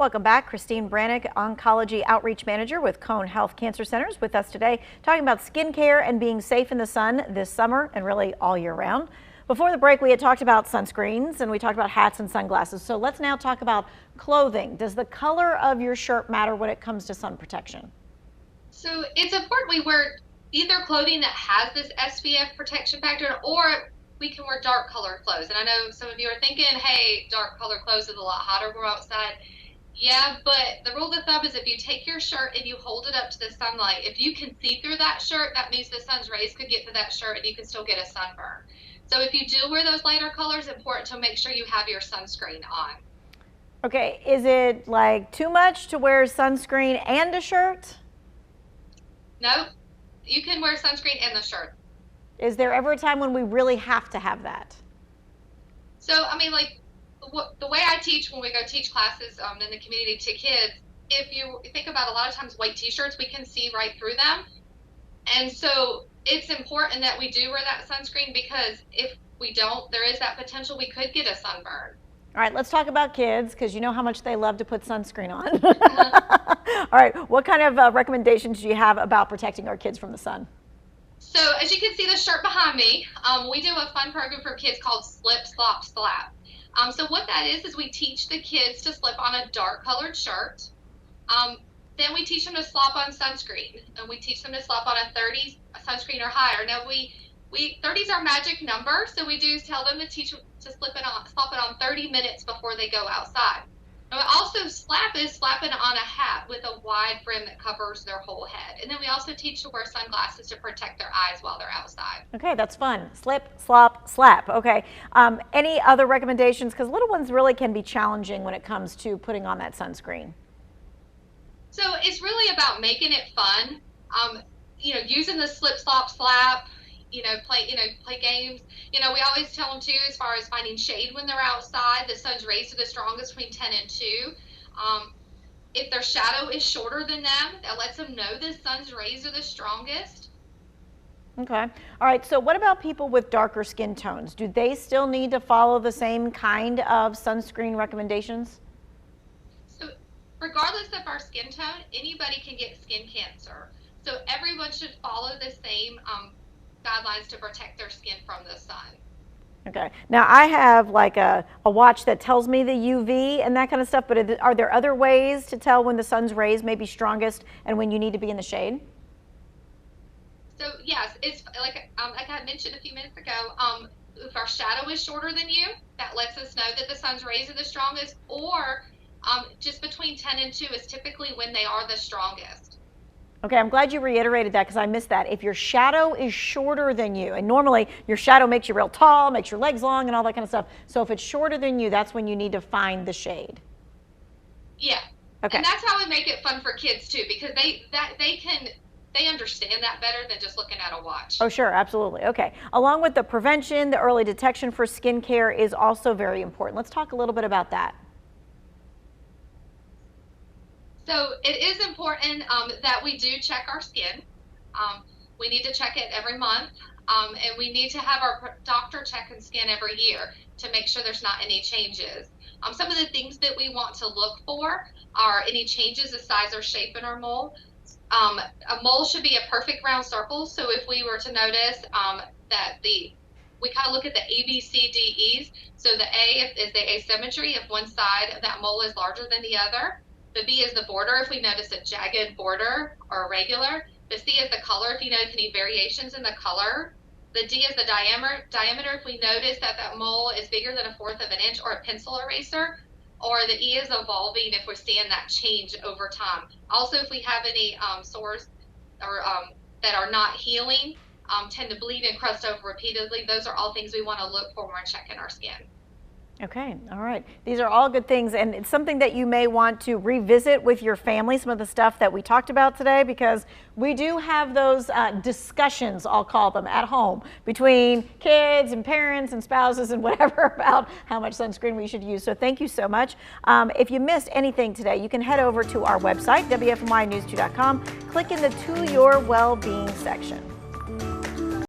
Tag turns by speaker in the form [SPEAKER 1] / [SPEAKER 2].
[SPEAKER 1] Welcome back. Christine Brannick, Oncology Outreach Manager with Cone Health Cancer Centers, with us today talking about skincare and being safe in the sun this summer and really all year round. Before the break, we had talked about sunscreens and we talked about hats and sunglasses. So let's now talk about clothing. Does the color of your shirt matter when it comes to sun protection?
[SPEAKER 2] So it's important we wear either clothing that has this SPF protection factor, or we can wear dark colored clothes. And I know some of you are thinking, hey, dark colored clothes is a lot hotter when we're outside. Yeah, but the rule of thumb is if you take your shirt and you hold it up to the sunlight, if you can see through that shirt, that means the sun's rays could get to that shirt and you can still get a sunburn. So if you do wear those lighter colors, it's important to make sure you have your sunscreen on.
[SPEAKER 1] Okay, is it like too much to wear sunscreen and a shirt?
[SPEAKER 2] No, you can wear sunscreen and the shirt.
[SPEAKER 1] Is there ever a time when we really have to have that?
[SPEAKER 2] So, I mean, like, the way I teach when we go teach classes in the community to kids, if you think about a lot of times white t-shirts, we can see right through them. And so it's important that we do wear that sunscreen, because if we don't, there is that potential we could get a sunburn.
[SPEAKER 1] All right, let's talk about kids, because you know how much they love to put sunscreen on. All right, what kind of recommendations do you have about protecting our kids from the sun?
[SPEAKER 2] So as you can see the shirt behind me, we do a fun program for kids called Slip, Slop, Slap. So what that is we teach the kids to slip on a dark colored shirt. Then we teach them to slop on sunscreen, and we teach them to slop on a 30 sunscreen or higher. Now 30 is our magic number, so we do tell them to slop it on 30 minutes before they go outside. Now also slap is slapping on a hat with a wide brim that covers their whole head. And then we also teach to wear sunglasses to protect their eyes while they're outside.
[SPEAKER 1] Okay, that's fun. Slip, slop, slap. Okay. Any other recommendations? Because little ones really can be challenging when it comes to putting on that sunscreen.
[SPEAKER 2] So it's really about making it fun. Using the slip, slop, slap. Play games. We always tell them too, as far as finding shade when they're outside, the sun's rays are the strongest between 10 and 2. If their shadow is shorter than them, that lets them know the sun's rays are the strongest.
[SPEAKER 1] Okay. All right. So what about people with darker skin tones? Do they still need to follow the same kind of sunscreen recommendations?
[SPEAKER 2] So regardless of our skin tone, anybody can get skin cancer. So everyone should follow the same guidelines to protect their skin from the sun.
[SPEAKER 1] Okay. Now I have like a watch that tells me the UV and that kind of stuff, but are there other ways to tell when the sun's rays may be strongest and when you need to be in the shade?
[SPEAKER 2] So yes, it's like I mentioned a few minutes ago, if our shadow is shorter than you, that lets us know that the sun's rays are the strongest, or just between 10 and 2 is typically when they are the strongest.
[SPEAKER 1] Okay, I'm glad you reiterated that, because I missed that. If your shadow is shorter than you, and normally your shadow makes you real tall, makes your legs long and all that kind of stuff. So if it's shorter than you, that's when you need to find the shade.
[SPEAKER 2] Yeah. Okay. And that's how we make it fun for kids too, because they understand that better than just looking at a watch.
[SPEAKER 1] Oh, sure, absolutely. Okay. Along with the prevention, the early detection for skincare is also very important. Let's talk a little bit about that.
[SPEAKER 2] So it is important that we do check our skin. We need to check it every month, and we need to have our doctor check and skin every year to make sure there's not any changes. Some of the things that we want to look for are any changes of size or shape in our mole. A mole should be a perfect round circle. So if we were to notice that we kind of look at the A, B, C, D, E's. So the A is the asymmetry, if one side of that mole is larger than the other. The B is the border, if we notice a jagged border or irregular. The C is the color, if you notice any variations in the color. The D is the diameter, if we notice that mole is bigger than 1/4 of an inch, or a pencil eraser. Or the E is evolving, if we're seeing that change over time. Also, if we have any sores or that are not healing, tend to bleed and crust over repeatedly, those are all things we want to look for when we're checking our skin.
[SPEAKER 1] Okay, all right. These are all good things, and it's something that you may want to revisit with your family, some of the stuff that we talked about today, because we do have those discussions, I'll call them, at home between kids and parents and spouses and whatever about how much sunscreen we should use. So thank you so much. If you missed anything today, you can head over to our website, WFMYnews2.com, click in the To Your Wellbeing section.